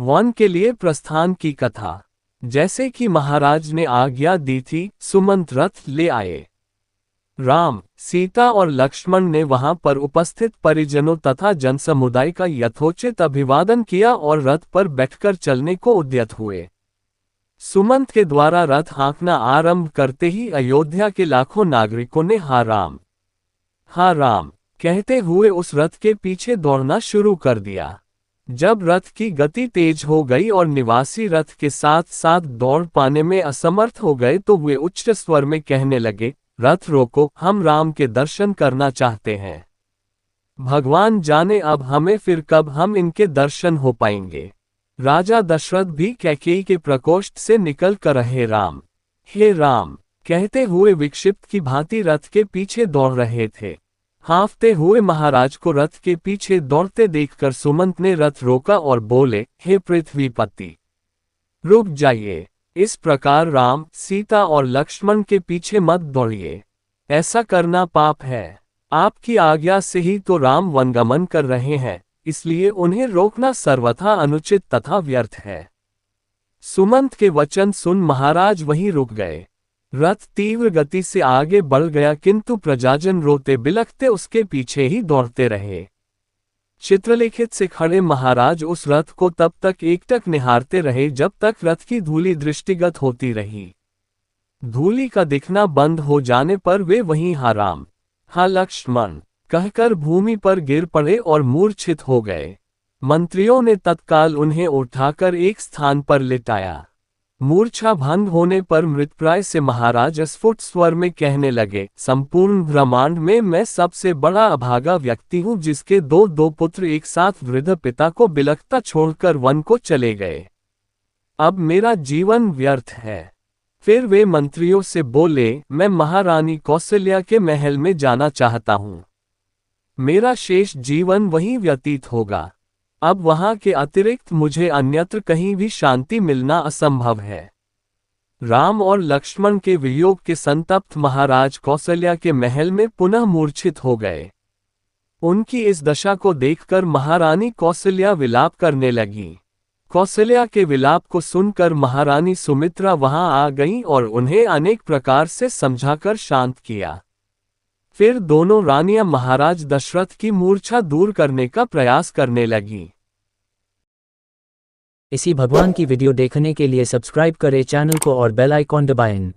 One के लिए प्रस्थान की कथा। जैसे कि महाराज ने आज्ञा दी थी, सुमंत रथ ले आए। राम, सीता और लक्ष्मण ने वहां पर उपस्थित परिजनों तथा जनसमुदाय का यथोचित अभिवादन किया और रथ पर बैठकर चलने को उद्यत हुए। सुमंत के द्वारा रथ हाँकना आरंभ करते ही अयोध्या के लाखों नागरिकों ने हा राम कहते हुए उस रथ के पीछे दौड़ना शुरू कर दिया। जब रथ की गति तेज हो गई और निवासी रथ के साथ साथ दौड़ पाने में असमर्थ हो गए तो वे उच्च स्वर में कहने लगे, रथ रोको, हम राम के दर्शन करना चाहते हैं। भगवान जाने अब हमें फिर कब हम इनके दर्शन हो पाएंगे। राजा दशरथ भी कैकेयी के प्रकोष्ठ से निकल कर रहे राम, हे राम कहते हुए विक्षिप्त की भांति रथ के पीछे दौड़ रहे थे। हाँफते हुए महाराज को रथ के पीछे दौड़ते देखकर सुमंत ने रथ रोका और बोले, हे पृथ्वीपति, रुक जाइए। इस प्रकार राम, सीता और लक्ष्मण के पीछे मत दौड़िए, ऐसा करना पाप है। आपकी आज्ञा से ही तो राम वनगमन कर रहे हैं, इसलिए उन्हें रोकना सर्वथा अनुचित तथा व्यर्थ है। सुमंत के वचन सुन महाराज वहीं रुक गए। रथ तीव्र गति से आगे बढ़ गया किंतु प्रजाजन रोते बिलखते उसके पीछे ही दौड़ते रहे। चित्रलिखित से खड़े महाराज उस रथ को तब तक एकटक निहारते रहे जब तक रथ की धूलि दृष्टिगत होती रही। धूलि का दिखना बंद हो जाने पर वे वहीं हा राम, हा लक्ष्मण कहकर भूमि पर गिर पड़े और मूर्छित हो गए। मंत्रियों ने तत्काल उन्हें उठाकर एक स्थान पर लिटाया। मूर्छा भंग होने पर मृतप्राय से महाराज स्फुट स्वर में कहने लगे, संपूर्ण ब्रह्मांड में मैं सबसे बड़ा अभागा व्यक्ति हूँ जिसके दो पुत्र एक साथ वृद्ध पिता को बिलखता छोड़कर वन को चले गए। अब मेरा जीवन व्यर्थ है। फिर वे मंत्रियों से बोले, मैं महारानी कौशल्या के महल में जाना चाहता हूँ। मेरा शेष जीवन वहीं व्यतीत होगा। अब वहां के अतिरिक्त मुझे अन्यत्र कहीं भी शांति मिलना असंभव है। राम और लक्ष्मण के वियोग के संतप्त महाराज कौशल्या के महल में पुनः मूर्छित हो गए। उनकी इस दशा को देखकर महारानी कौशल्या विलाप करने लगी। कौशल्या के विलाप को सुनकर महारानी सुमित्रा वहां आ गईं और उन्हें अनेक प्रकार से समझाकर शांत किया। फिर दोनों रानियां महाराज दशरथ की मूर्छा दूर करने का प्रयास करने लगीं। इसी भगवान की वीडियो देखने के लिए सब्सक्राइब करें चैनल को और बेल आइकॉन दबाएं।